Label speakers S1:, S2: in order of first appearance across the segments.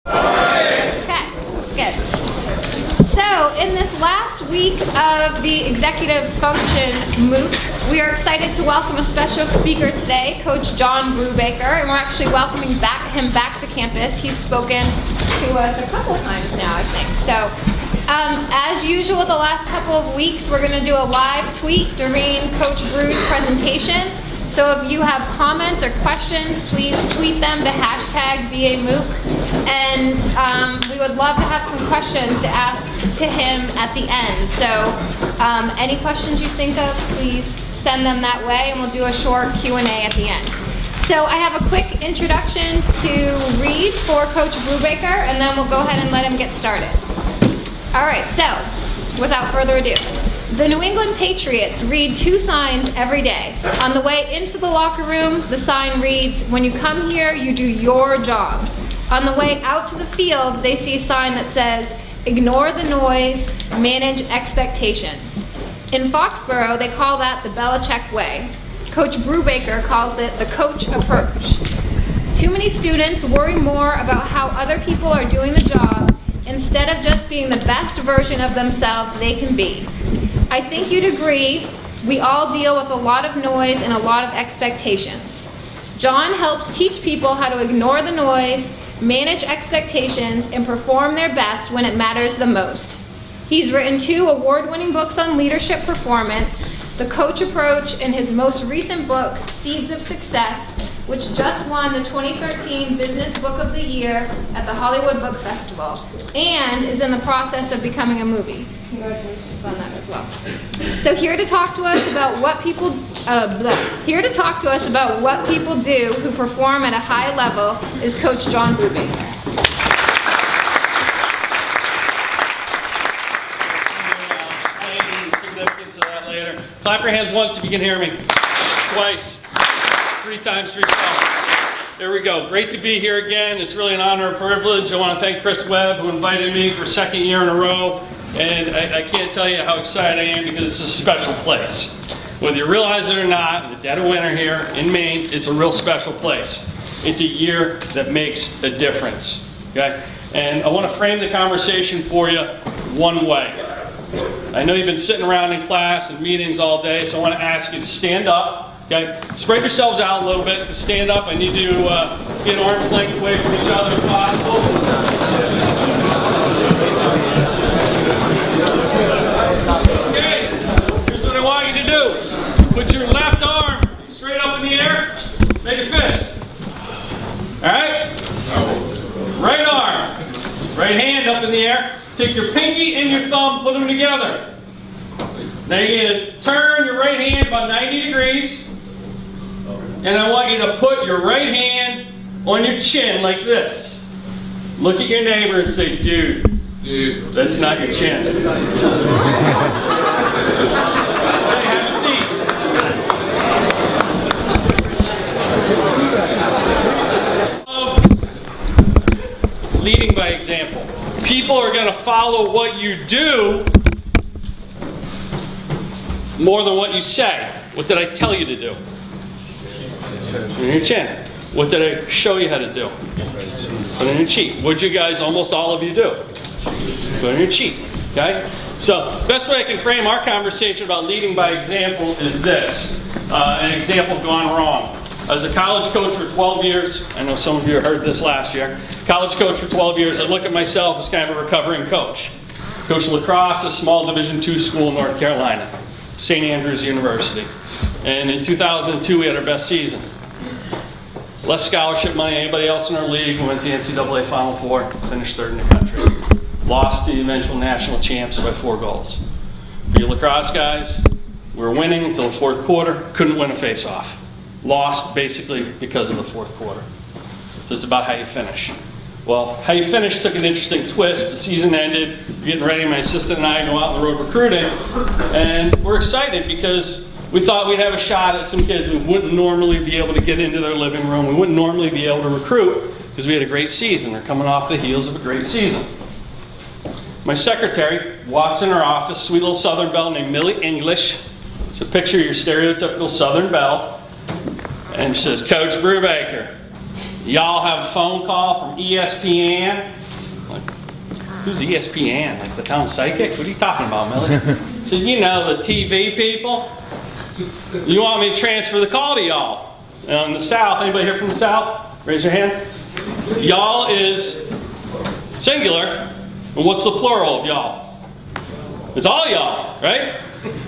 S1: Okay, that's good. So, in this last week of the Executive Function MOOC, we are excited to welcome a special speaker today, Coach John Brubaker, and we're actually welcoming him back to campus. He's spoken to us a couple of times now, I think. So, as usual, the last couple of weeks, we're going to do a live tweet during Coach Bru's presentation. So if you have comments or questions, please tweet them to #VAMOOC. And we would love to have some questions to ask to him at the end. So any questions you think of, please send them that way, and we'll do a short Q&A at the end. So I have a quick introduction to read for Coach Brubaker, and then we'll go ahead and let him get started. All right, so without further ado. The New England Patriots read two signs every day. On the way into the locker room, the sign reads, "When you come here, you do your job." On the way out to the field, they see a sign that says, "Ignore the noise, manage expectations." In Foxborough, they call that the Belichick way. Coach Brubaker calls it the coach approach. Too many students worry more about how other people are doing the job instead of just being the best version of themselves they can be. I think you'd agree, we all deal with a lot of noise and a lot of expectations. John helps teach people how to ignore the noise, manage expectations, and perform their best when it matters the most. He's written 2 award-winning books on leadership performance, The Coach Approach, and his most recent book, Seeds of Success, which just won the 2013 Business Book of the Year at the Hollywood Book Festival, and is in the process of becoming a movie. Congratulations on that as well. So here to talk to us about what people do who perform at a high level is Coach John Brubaker.
S2: Explain the significance of that later. Clap your hands once if you can hear me. Twice. 3 times 3 times. There we go. Great to be here again. It's really an honor and privilege. I want to thank Chris Webb, who invited me for 2nd year in a row. And I can't tell you how excited I am because it's a special place. Whether you realize it or not, in the dead of winter here in Maine, it's a real special place. It's a year that makes a difference. Okay? And I want to frame the conversation for you one way. I know you've been sitting around in class and meetings all day, so I want to ask you to stand up. Okay, spread yourselves out a little bit. To stand up, I need you to get arm's length away from each other if possible. Okay, here's what I want you to do. Put your left arm straight up in the air. Make a fist. All right? Right arm. Right hand up in the air. Take your pinky and your thumb, put them together. Now you're going to turn your right hand about 90 degrees. And I want you to put your right hand on your chin like this. Look at your neighbor and say, dude, that's not your chin. Okay, have a seat. Leading by example. People are going to follow what you do more than what you say. What did I tell you to do? Put it in your chin. What did I show you how to do? Put it in your cheek. What did you guys, almost all of you, do? Put it in your cheek. Okay? So, best way I can frame our conversation about leading by example is this. An example gone wrong. As a college coach for 12 years, I know some of you heard this last year. College coach for 12 years, I look at myself as kind of a recovering coach. Coached lacrosse, a small Division II school in North Carolina, St. Andrews University. And in 2002, we had our best season. Less scholarship money than anybody else in our league. We went to the NCAA Final Four, finished 3rd in the country. Lost to the eventual national champs by 4 goals. For you lacrosse guys, we were winning until the 4th quarter, couldn't win a face-off. Lost basically because of the 4th quarter. So it's about how you finish. Well, how you finish took an interesting twist. The season ended, we're getting ready, my assistant and I go out on the road recruiting, and we're excited because we thought we'd have a shot at some kids we wouldn't normally be able to get into their living room. We wouldn't normally be able to recruit because we had a great season. They're coming off the heels of a great season. My secretary walks in her office, sweet little Southern belle named Millie English. So picture your stereotypical Southern belle. And she says, Coach Brubaker, y'all have a phone call from ESPN Who's ESPN? Like the town psychic? What are you talking about, Millie? I said, you know, the TV people. You want me to transfer the call to y'all? In the South, anybody here from the South? Raise your hand. Y'all is singular, and what's the plural of y'all? It's all y'all, right?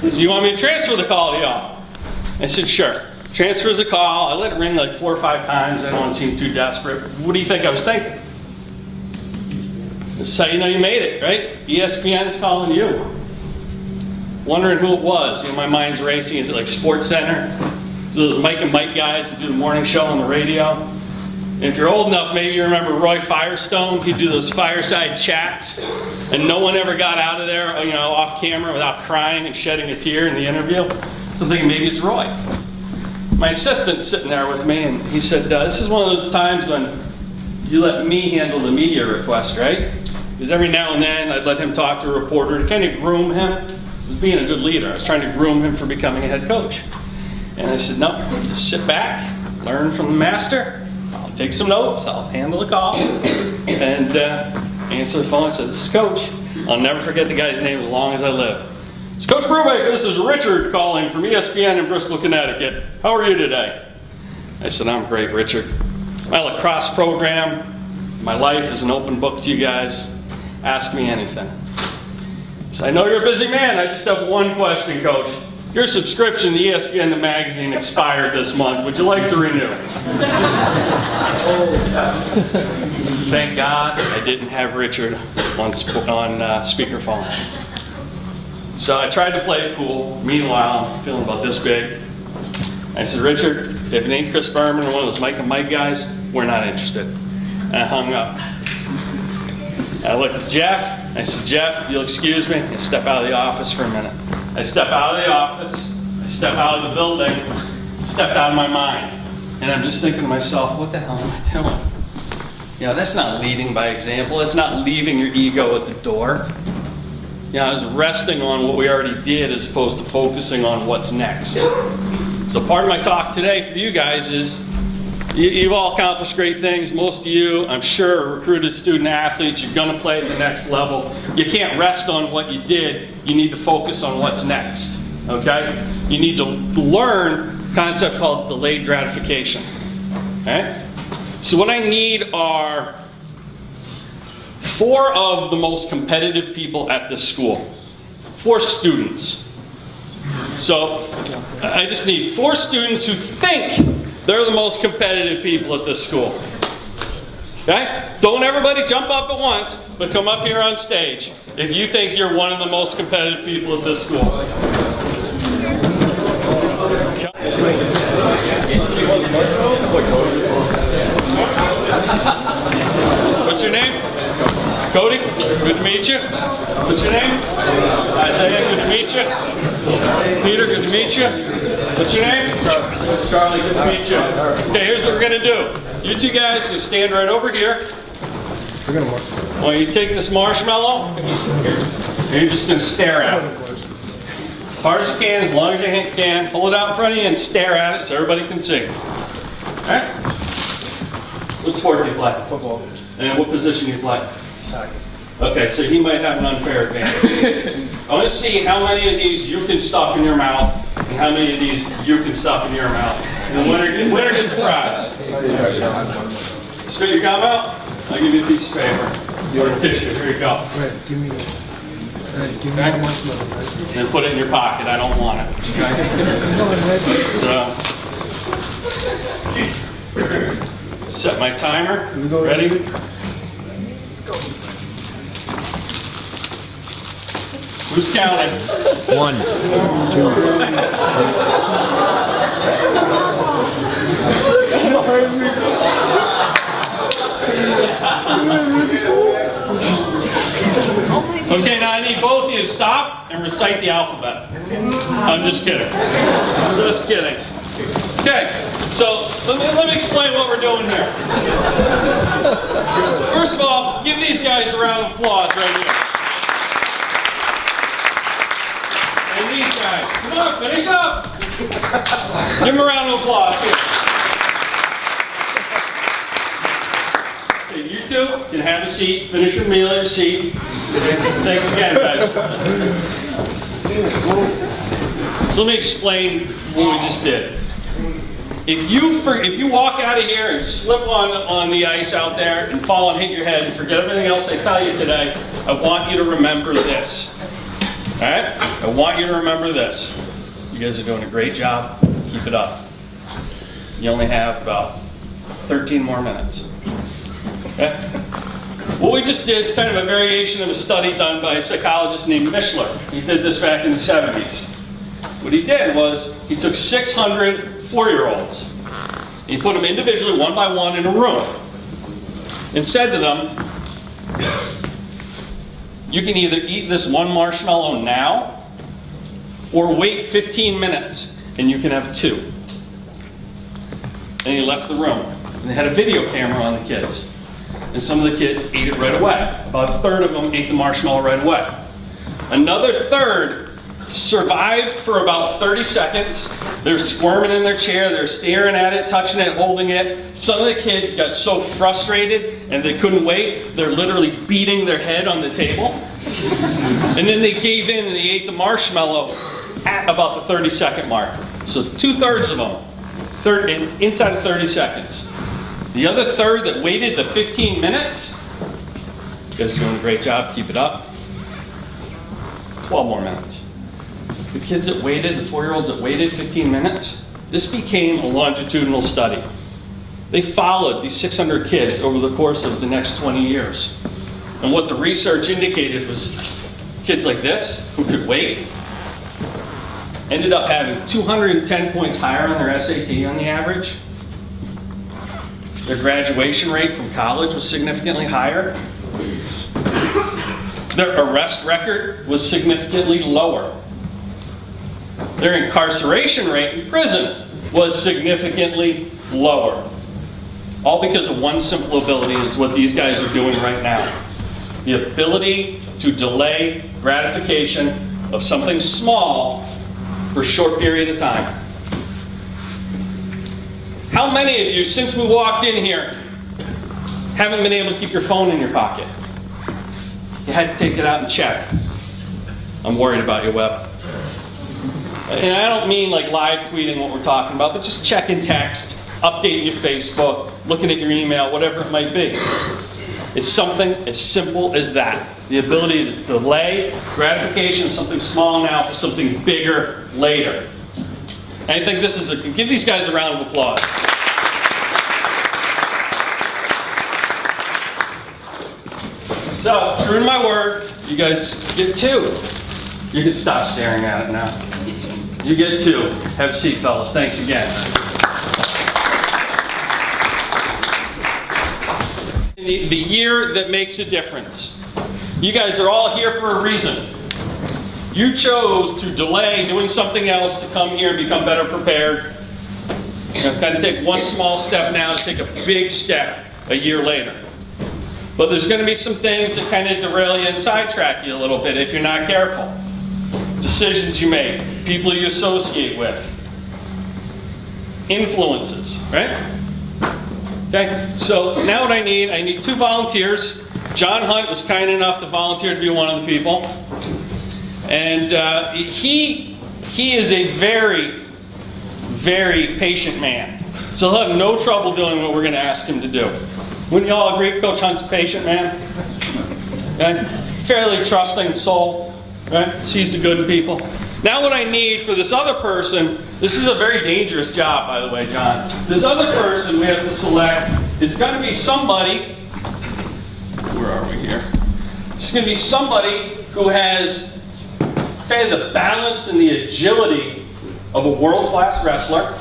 S2: So you want me to transfer the call to y'all? I said, sure. Transfers the call. I let it ring like 4 or 5 times. I don't want to seem too desperate. What do you think I was thinking? This is how you know you made it, right? ESPN is calling you. Wondering who it was. You know, my mind's racing. Is it like Sports Center? Is it those Mike and Mike guys that do the morning show on the radio? And if you're old enough, maybe you remember Roy Firestone. He'd do those fireside chats, and no one ever got out of there, you know, off camera without crying and shedding a tear in the interview. So I'm thinking maybe it's Roy. My assistant's sitting there with me, and he said, this is one of those times when you let me handle the media request, right? Because every now and then I'd let him talk to a reporter to kind of groom him. I was being a good leader. I was trying to groom him for becoming a head coach. And I said, no, just sit back, learn from the master. I'll take some notes, I'll handle the call, and answer the phone. I said, this is Coach. I'll never forget the guy's name as long as I live. It's Coach Brubaker. This is Richard calling from ESPN in Bristol, Connecticut. How are you today? I said, I'm great, Richard. My lacrosse program, my life is an open book to you guys. Ask me anything. He said, I know you're a busy man. I just have one question, Coach. Your subscription to ESPN the magazine expired this month. Would you like to renew? Thank God I didn't have Richard on speakerphone. So I tried to play it cool. Meanwhile, I'm feeling about this big. I said, Richard, if it ain't Chris Berman or one of those Mike and Mike guys, we're not interested. And I hung up. I looked at Jeff. I said, Jeff, you'll excuse me. I step out of the office for a minute. I step out of the office. I step out of the building. Stepped out of my mind. And I'm just thinking to myself, what the hell am I doing? You know, that's not leading by example. That's not leaving your ego at the door. You know, I was resting on what we already did as opposed to focusing on what's next. So part of my talk today for you guys is, you've all accomplished great things. Most of you, I'm sure, are recruited student athletes. You're going to play at the next level. You can't rest on what you did. You need to focus on what's next. Okay? You need to learn a concept called delayed gratification. Okay? So what I need are 4 of the most competitive people at this school. 4 students. So I just need 4 students who think they're the most competitive people at this school. Okay? Don't everybody jump up at once, but come up here on stage if you think you're one of the most competitive people at this school. What's your name? Cody? Good to meet you. What's your name? Isaiah, good to meet you. Peter, good to meet you. What's your name? Charlie, good to meet you. Okay, here's what we're going to do. You 2 guys can stand right over here. I want you to take this marshmallow, and you're just going to stare at it. As hard as you can, as long as you can. Pull it out in front of you and stare at it so everybody can see. All right? What sport do you play? Football. And what position do you play? Okay, so he might have an unfair advantage. I want to see how many of these you can stuff in your mouth and how many of these you can stuff in your mouth. And the winner gets a prize. Spit your gum out. I'll give you a piece of paper or a tissue. Here you go.
S3: Right, give me
S2: Okay.
S3: marshmallow, right?
S2: And put it in your pocket. I don't want it. Okay? So, set my timer. Ready? Who's counting?
S4: 1, 2.
S2: Okay, now I need both of you to stop and recite the alphabet. I'm just kidding. Just kidding. Okay, so let me explain what we're doing here. First of all, give these guys a round of applause right here. And these guys, come on, finish up. Give them a round of applause here. Okay, you two can have a seat, finish your meal at your seat. Thanks again, guys. So let me explain what we just did. If you walk out of here and slip on the ice out there and fall and hit your head and forget everything else I tell you today, I want you to remember this. All right? I want you to remember this. You guys are doing a great job. Keep it up. You only have about 13 more minutes. Okay? What we just did is kind of a variation of a study done by a psychologist named Mishler. He did this back in the 70s. What he did was he took 600 4-year-olds. He put them individually, one by one, in a room and said to them, you can either eat this one marshmallow now or wait 15 minutes and you can have 2. And he left the room. And they had a video camera on the kids. And some of the kids ate it right away. About a third of them ate the marshmallow right away. Another third survived for about 30 seconds. They're squirming in their chair, they're staring at it, touching it, holding it. Some of the kids got so frustrated and they couldn't wait, they're literally beating their head on the table. And then they gave in and they ate the marshmallow at about the 30-second mark. So 2/3 of them, inside of 30 seconds. The other third that waited the 15 minutes, you guys are doing a great job, keep it up. 12 more minutes. The kids that waited, the 4-year-olds that waited 15 minutes, this became a longitudinal study. They followed these 600 kids over the course of the next 20 years. And what the research indicated was kids like this, who could wait, ended up having 210 points higher on their SAT on the average. Their graduation rate from college was significantly higher. Their arrest record was significantly lower. Their incarceration rate in prison was significantly lower. All because of one simple ability, is what these guys are doing right now. The ability to delay gratification of something small for a short period of time. How many of you, since we walked in here, haven't been able to keep your phone in your pocket? You had to take it out and check. I'm worried about you, Webb. And I don't mean like live tweeting what we're talking about, but just checking text, updating your Facebook, looking at your email, whatever it might be. It's something as simple as that. The ability to delay gratification of something small now for something bigger later. And I think this is give these guys a round of applause. So, true to my word, you guys get 2. You can stop staring at it now. You get 2. Have a seat, fellas. Thanks again. The year that makes a difference. You guys are all here for a reason. You chose to delay doing something else to come here and become better prepared. Kind of take one small step now to take a big step a year later. But there's going to be some things that kind of derail you and sidetrack you a little bit if you're not careful. Decisions you make, people you associate with, influences, right? Okay, so now what I need 2 volunteers. John Hunt was kind enough to volunteer to be one of the people. And he is a very, very patient man. So he'll have no trouble doing what we're going to ask him to do. Wouldn't you all agree Coach Hunt's a patient man? Okay? Fairly trusting soul, right? Sees the good in people. Now what I need for this other person, this is a very dangerous job, by the way, John. This other person we have to select is going to be somebody, where are we here? It's going to be somebody who has kind of the balance and the agility of a world-class wrestler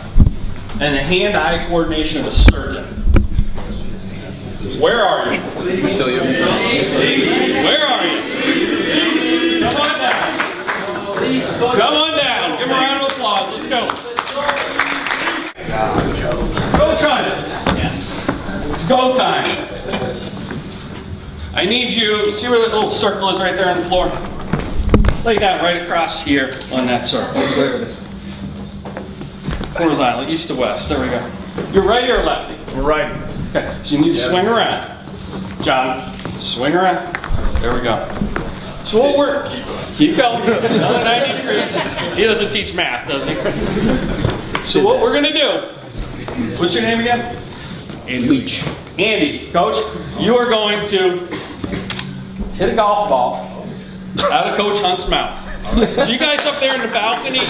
S2: and the hand-eye coordination of a surgeon. Where are you?
S3: Still you.
S2: Where are you? Come on down. Come on down. Give him a round of applause. Let's go. Coach Hunt. Yes. It's go time. I need you, see where that little circle is right there on the floor? Lay down right across here on that circle. Horizontally, east to west. There we go. You're righty or lefty?
S3: We're right.
S2: Okay, so you need to swing around. John, swing around. There we go. So what we're, keep going, another 90 degrees. He doesn't teach math, does he? So what we're gonna do, what's your name again?
S3: And Leach.
S2: Andy, coach, you are going to hit a golf ball out of Coach Hunt's mouth. So you guys up there in the balcony,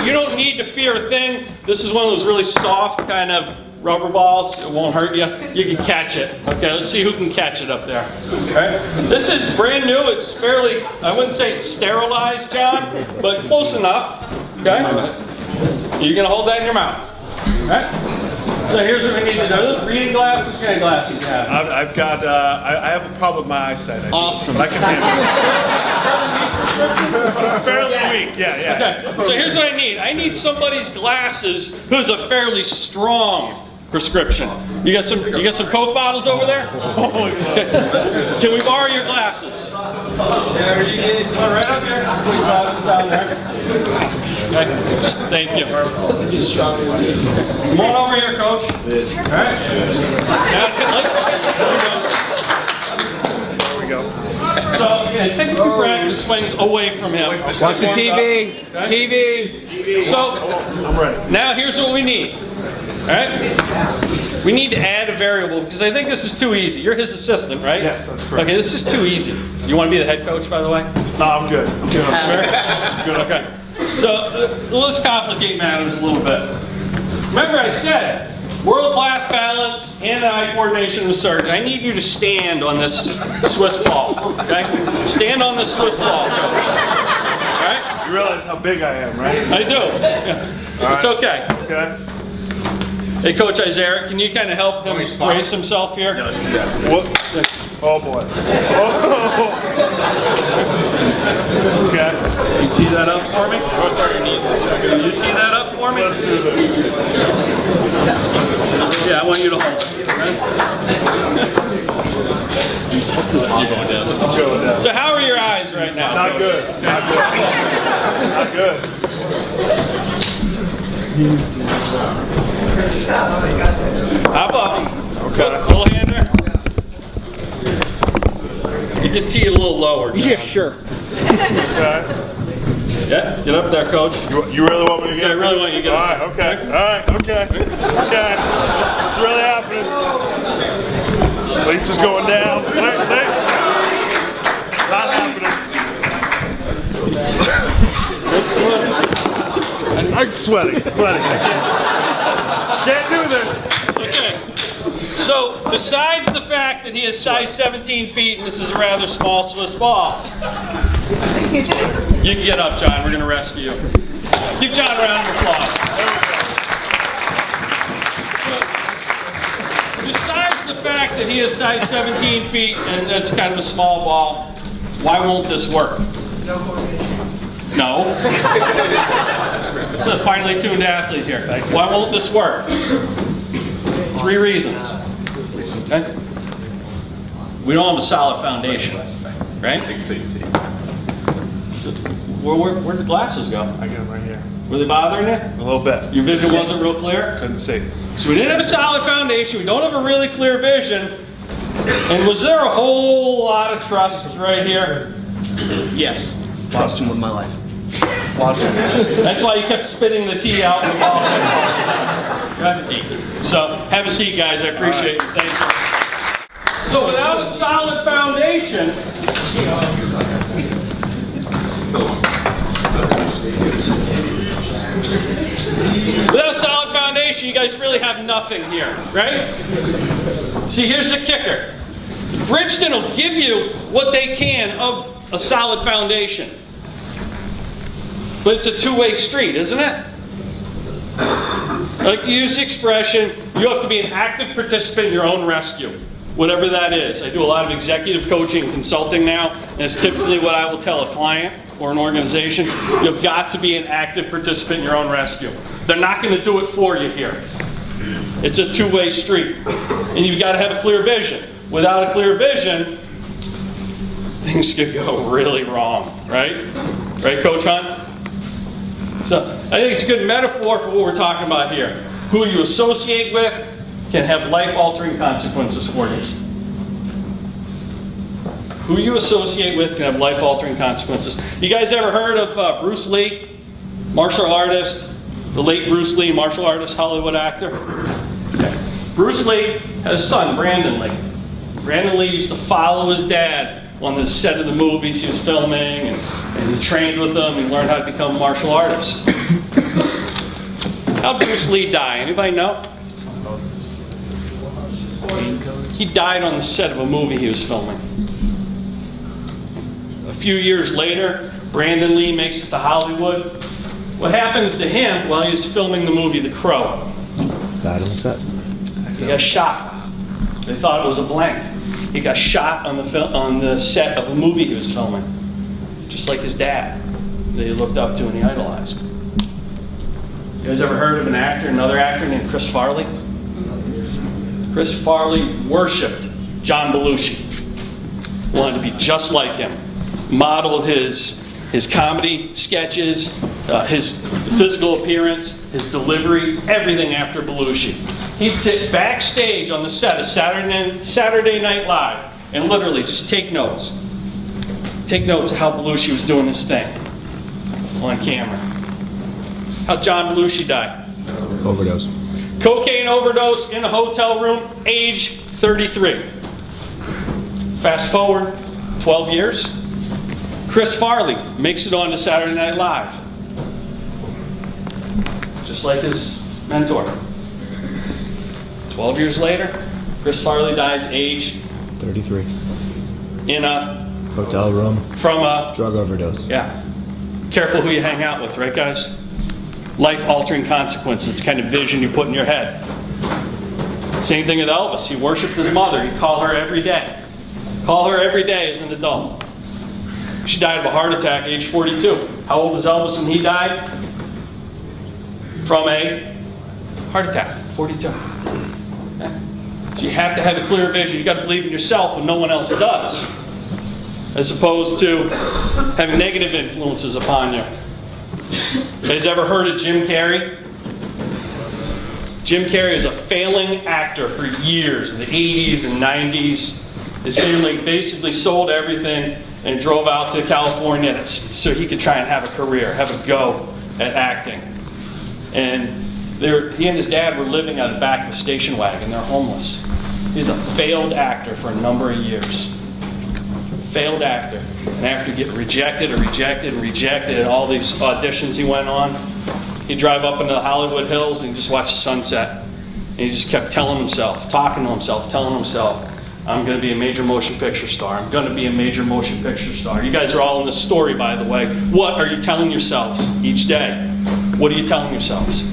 S2: you don't need to fear a thing. This is one of those really soft kind of rubber balls. It won't hurt you. You can catch it. Okay, let's see who can catch it up there. All right. This is brand new. It's fairly, I wouldn't say it's sterilized, John, but close enough. Okay? You're going to hold that in your mouth. All right? So here's what we need to do. Those reading glasses, what kind of glasses you have?
S3: I've got, I have a problem with my eyesight. I
S2: Awesome.
S3: But I can handle it. Fairly weak, yeah.
S2: Okay, so here's what I need. I need somebody's glasses who's a fairly strong prescription. You got some Coke bottles over there? Can we borrow your glasses? There you go. Right up here. Put your glasses down there. Okay, just thank you. Come on over here, Coach. All right.
S3: There we go.
S2: So, yeah, take a few practice swings away from him.
S4: Watch the TV.
S2: Okay.
S4: TV.
S2: So,
S3: I'm ready.
S2: now here's what we need. All right? We need to add a variable because I think this is too easy. You're his assistant, right?
S3: Yes, that's correct.
S2: Okay, this is too easy. You want to be the head coach, by the way?
S3: No, I'm good. I'm good.
S2: Sure? Good, okay. So, let's complicate matters a little bit. Remember I said, world-class balance, hand-eye coordination with surge. I need you to stand on this Swiss ball, okay? Stand on this Swiss ball, coach. All right?
S3: You realize how big I am, right?
S2: I do. Yeah. It's
S3: right.
S2: okay.
S3: Okay.
S2: Hey, Coach Isaac, can you kind of help him brace himself here?
S3: What? Oh boy. Oh. Okay.
S2: You tee that up for me? Can you tee that up for me?
S3: Let's do this.
S2: Yeah, I want you to hold it.
S3: I'm going down.
S2: So how are your eyes right now?
S3: Not
S2: Coach?
S3: good. Not good. Not good.
S2: Hop up.
S3: Okay.
S2: Little hand there. You can tee it a little lower. John.
S4: Yeah, sure.
S3: Okay.
S2: Yeah, get up there, Coach.
S3: You really want me to get?
S2: Yeah, I really want you to get
S3: All
S2: up
S3: right. Okay. All right. Okay. Okay. It's really happening. Leach is going down. Wait. Not happening. I'm sweating. Can't do this.
S2: Okay. So, besides the fact that he is size 17 feet and this is a rather small Swiss ball, you can get up, John. We're going to rescue you. Give John a round of applause. So, besides the fact that he is size 17 feet and it's kind of a small ball, why won't this work? No. It's a finely tuned athlete here. Why won't this work? 3 reasons. Okay? We don't have a solid foundation, right? Where'd the glasses go?
S3: I got them right here.
S2: Were they bothering you?
S3: A little bit.
S2: Your vision wasn't real clear?
S3: Couldn't see.
S2: So we didn't have a solid foundation. We don't have a really clear vision. And was there a whole lot of trust right here?
S4: Yes. Trust him with my life.
S2: That's why you kept spitting the tea out in the ball. So, have a seat, guys. I appreciate it. Thank you. So, without a solid foundation, you guys really have nothing here, right? See, here's the kicker. Bridgeton will give you what they can of a solid foundation. But it's a two-way street, isn't it? I like to use the expression, you have to be an active participant in your own rescue, whatever that is. I do a lot of executive coaching and consulting now, and it's typically what I will tell a client or an organization. You've got to be an active participant in your own rescue. They're not going to do it for you here. It's a two-way street, and you've got to have a clear vision. Without a clear vision, things could go really wrong, right? Right, Coach Hunt? So I think it's a good metaphor for what we're talking about here. Who you associate with can have life-altering consequences for you. Who you associate with can have life-altering consequences. You guys ever heard of Bruce Lee, martial artist, the late Bruce Lee, martial artist, Hollywood actor? Okay. Bruce Lee had a son, Brandon Lee. Brandon Lee used to follow his dad on the set of the movies he was filming, and he trained with him and learned how to become a martial artist. How'd Bruce Lee die? Anybody know? He died on the set of a movie he was filming. A few years later, Brandon Lee makes it to Hollywood. What happens to him while he was filming the movie The Crow?
S4: Died on the set.
S2: He got shot. They thought it was a blank. He got shot on the set of a movie he was filming, just like his dad that he looked up to and he idolized. You guys ever heard of another actor named Chris Farley? Chris Farley worshipped John Belushi. Wanted to be just like him. Modeled his comedy sketches, his physical appearance, his delivery, everything after Belushi. He'd sit backstage on the set of Saturday Night Live and literally just take notes. Take notes of how Belushi was doing his thing on camera. How'd John Belushi die?
S4: Overdose.
S2: Cocaine overdose in a hotel room, age 33. Fast forward 12 years. Chris Farley makes it on to Saturday Night Live. Just like his mentor. 12 years later, Chris Farley dies age
S4: 33.
S2: in a
S4: Hotel room.
S2: From a
S4: Drug overdose.
S2: yeah. Careful who you hang out with, right guys? Life-altering consequences, the kind of vision you put in your head. Same thing with Elvis. He worshipped his mother. He'd call her every day. Call her every day as an adult. She died of a heart attack at age 42. How old was Elvis when he died? From a heart attack, 42. Okay. So you have to have a clear vision. You've got to believe in yourself when no one else does, as opposed to having negative influences upon you. You guys ever heard of Jim Carrey? Jim Carrey is a failing actor for years, in the 80s and 90s. His family basically sold everything and drove out to California so he could try and have a career, have a go at acting. And he and his dad were living on the back of a station wagon. They're homeless. He's a failed actor for a number of years. Failed actor. And after getting rejected and all these auditions he went on, he'd drive up into the Hollywood Hills and just watch the sunset. And he just kept telling himself, talking to himself, telling himself, I'm going to be a major motion picture star. I'm going to be a major motion picture star. You guys are all in this story, by the way. What are you telling yourselves each day? What are you telling yourselves?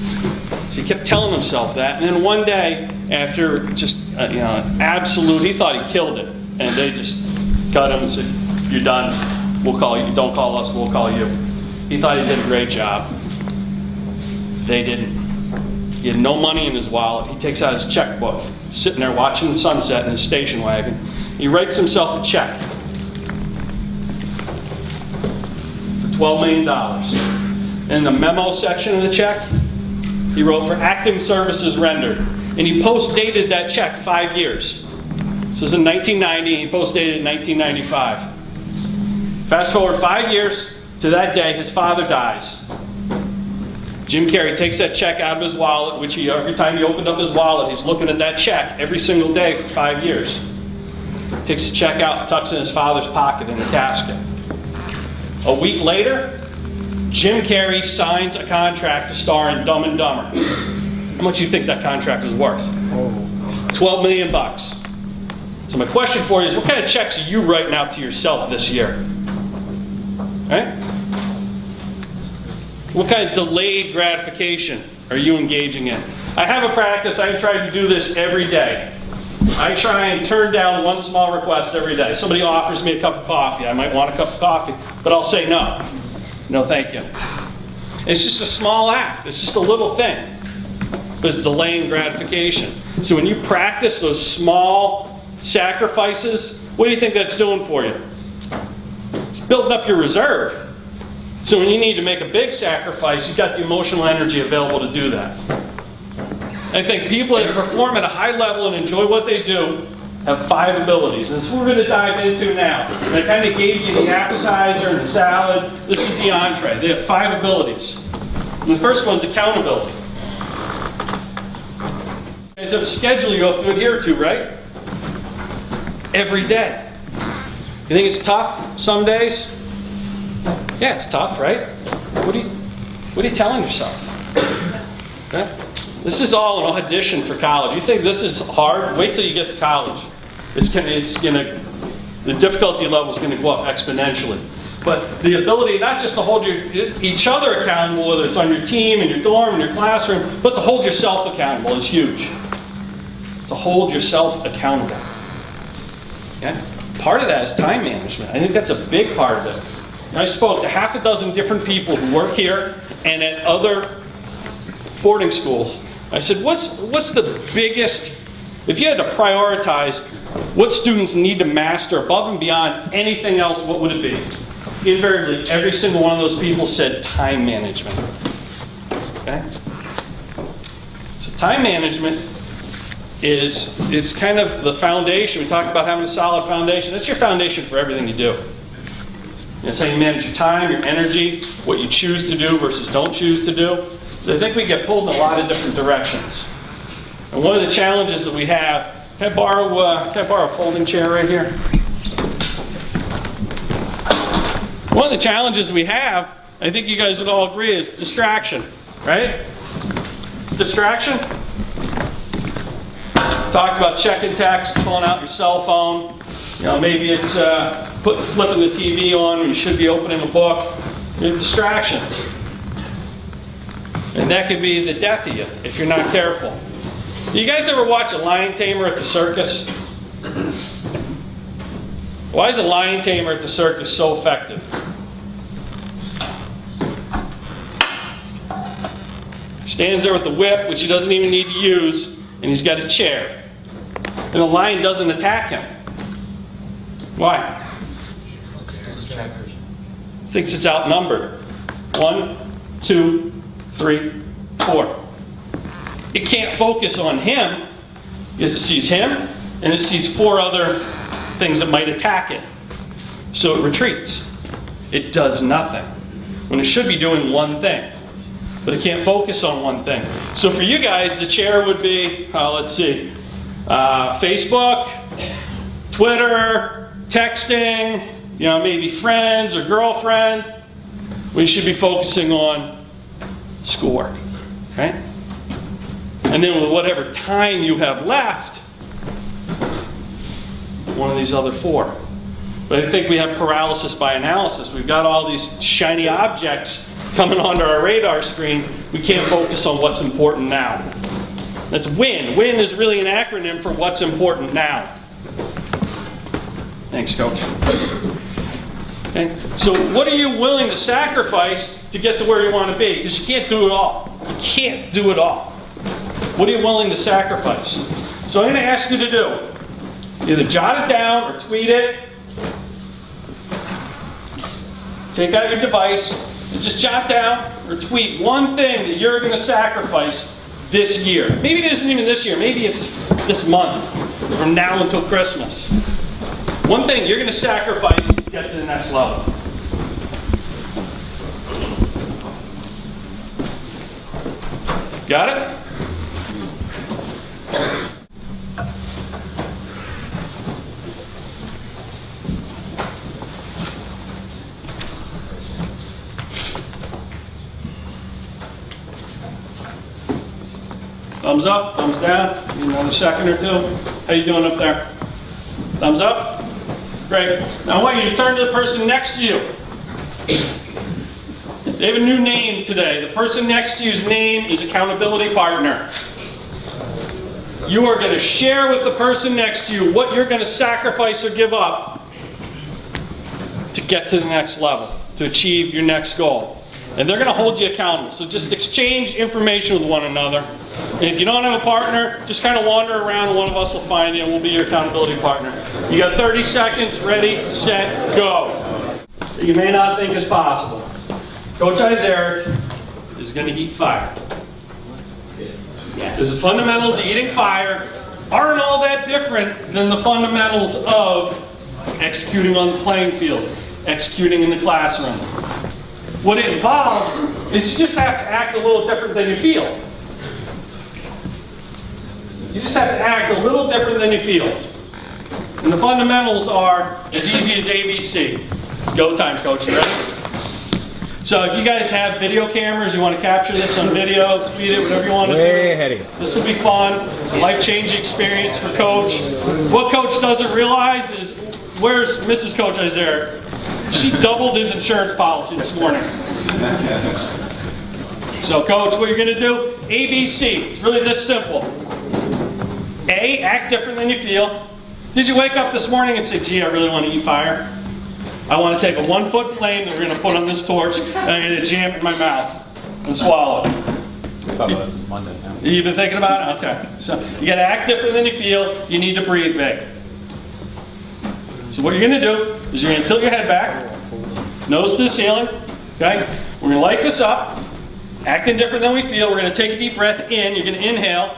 S2: So he kept telling himself that. And then one day, after just absolute, he thought he killed it. And they just cut him and said, you're done. We'll call you. Don't call us. We'll call you. He thought he did a great job. They didn't. He had no money in his wallet. He takes out his checkbook, sitting there watching the sunset in his station wagon. He writes himself a check for $12 million. In the memo section of the check, he wrote for acting services rendered. And he post-dated that check 5 years. This is in 1990, and he post-dated in 1995. Fast forward 5 years to that day, his father dies. Jim Carrey takes that check out of his wallet, which every time he opened up his wallet, he's looking at that check every single day for 5 years. Takes the check out and tucks it in his father's pocket in the casket. A week later, Jim Carrey signs a contract to star in Dumb and Dumber. How much do you think that contract was worth? $12 million. So my question for you is, what kind of checks are you writing out to yourself this year? Right? What kind of delayed gratification are you engaging in? I have a practice. I try to do this every day. I try and turn down one small request every day. Somebody offers me a cup of coffee. I might want a cup of coffee, but I'll say no. No, thank you. It's just a small act. It's just a little thing. But it's delaying gratification. So when you practice those small sacrifices, what do you think that's doing for you? It's building up your reserve. So when you need to make a big sacrifice, you've got the emotional energy available to do that. I think people that perform at a high level and enjoy what they do have 5 abilities. And this is what we're going to dive into now. And I kind of gave you the appetizer and the salad. This is the entree. They have 5 abilities. And the first one's accountability. You guys have a schedule you have to adhere to, right? Every day. You think it's tough some days? Yeah, it's tough, right? What are you telling yourself? Okay? This is all an audition for college. You think this is hard? Wait till you get to college. The difficulty level is going to go up exponentially. But the ability not just to hold each other accountable, whether it's on your team, in your dorm, in your classroom, but to hold yourself accountable is huge. To hold yourself accountable. Okay? Part of that is time management. I think that's a big part of it. I spoke to half a dozen different people who work here and at other boarding schools. I said, what's the biggest, if you had to prioritize what students need to master above and beyond anything else, what would it be? Invariably, every single one of those people said time management. Okay? So time management it's kind of the foundation. We talked about having a solid foundation. That's your foundation for everything you do. It's how you manage your time, your energy, what you choose to do versus don't choose to do. So I think we get pulled in a lot of different directions. And one of the challenges that we have, can I borrow a folding chair right here? One of the challenges we have, I think you guys would all agree, is distraction, right? It's distraction. Talked about checking text, pulling out your cell phone. You know, maybe it's flipping the TV on when you should be opening a book. You have distractions. And that could be the death of you if you're not careful. You guys ever watch a lion tamer at the circus? Why is a lion tamer at the circus so effective? He stands there with the whip, which he doesn't even need to use, and he's got a chair. And the lion doesn't attack him. Why? Thinks it's outnumbered. 1, 2, 3, 4. It can't focus on him because it sees him and it sees 4 other things that might attack it. So it retreats. It does nothing when it should be doing one thing. But it can't focus on one thing. So for you guys, the chair would be, let's see, Facebook, Twitter, texting, maybe friends or girlfriend. We should be focusing on schoolwork, right? And then with whatever time you have left, one of these other 4. But I think we have paralysis by analysis. We've got all these shiny objects coming onto our radar screen. We can't focus on what's important now. That's WIN. WIN is really an acronym for what's important now. Thanks, Coach. Okay. So what are you willing to sacrifice to get to where you want to be? Because you can't do it all. You can't do it all. What are you willing to sacrifice? So I'm going to ask you to do. Either jot it down or tweet it. Take out your device and just jot down or tweet one thing that you're going to sacrifice this year. Maybe it isn't even this year. Maybe it's this month, from now until Christmas. One thing you're going to sacrifice to get to the next level. Got it? Thumbs up, thumbs down. Need another second or two. How you doing up there? Thumbs up? Great. Now I want you to turn to the person next to you. They have a new name today. The person next to you's name is accountability partner. You are going to share with the person next to you what you're going to sacrifice or give up to get to the next level, to achieve your next goal. And they're going to hold you accountable. So just exchange information with one another. And if you don't have a partner, just kind of wander around and one of us will find you and we'll be your accountability partner. You got 30 seconds, ready, set, go. You may not think is possible. Coach Isaac is going to eat fire. Yes. There's the fundamentals of eating fire. aren't all that different than the fundamentals of executing on the playing field, executing in the classroom. What it involves is you just have to act a little different than you feel. You just have to act a little different than you feel. And the fundamentals are as easy as ABC. It's go time, coach. You ready? So if you guys have video cameras, you want to capture this on video, tweet it, whatever you want to do.
S4: Way ahead of you.
S2: This will be fun. It's a life-changing experience for Coach. What Coach doesn't realize is, where's Mrs. Coach Isaiah? She doubled his insurance policy this morning. So Coach, what you're going to do, ABC. It's really this simple. A, act different than you feel. Did you wake up this morning and say, gee, I really want to eat fire? I want to take a 1-foot flame that we're going to put on this torch and I'm going to jam it in my mouth and swallow it.
S5: I thought about that since Monday. Yeah.
S2: You've been thinking about it? Okay. So you got to act different than you feel. You need to breathe big. So what you're going to do is you're going to tilt your head back, nose to the ceiling. Okay? We're going to light this up, acting different than we feel. We're going to take a deep breath in. You're going to inhale.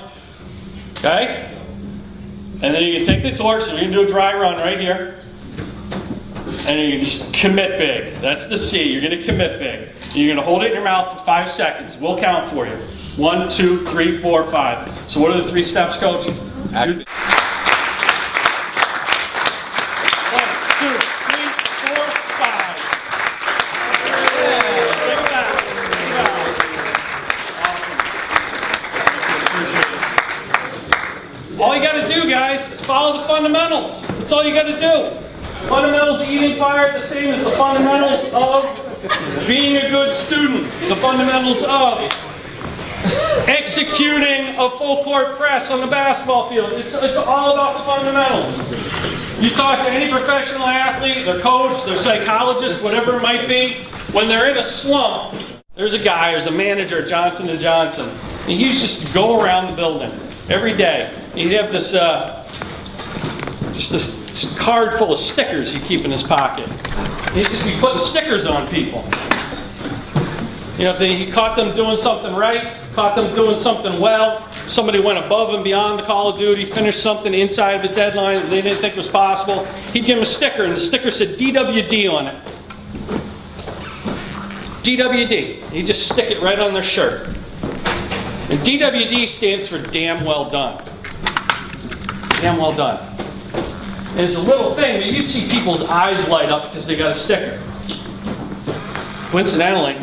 S2: Okay? And then you're going to take the torch, and you're going to do a dry run right here. And you're going to just commit big. That's the C. You're going to commit big. And you're going to hold it in your mouth for 5 seconds. We'll count for you. 1, 2, 3, 4, 5. So what are the 3 steps, Coach? 1, 2, 3, 4, 5. Take it back. Awesome. All you got to do, guys, is follow the fundamentals. That's all you got to do. Fundamentals of eating fire are the same as the fundamentals of being a good student. The fundamentals of executing a full court press on the basketball field. It's all about the fundamentals. You talk to any professional athlete, their coach, their psychologist, whatever it might be, when they're in a slump, there's a manager at Johnson & Johnson, and he used to just go around the building every day. He'd have this, just this card full of stickers he'd keep in his pocket. He'd just be putting stickers on people. You know, if he caught them doing something right, caught them doing something well, somebody went above and beyond the call of duty, finished something inside of a deadline that they didn't think was possible, he'd give them a sticker, and the sticker said DWD on it. DWD. He'd just stick it right on their shirt. And DWD stands for damn well done. Damn well done. And it's a little thing, but you'd see people's eyes light up because they got a sticker. Coincidentally,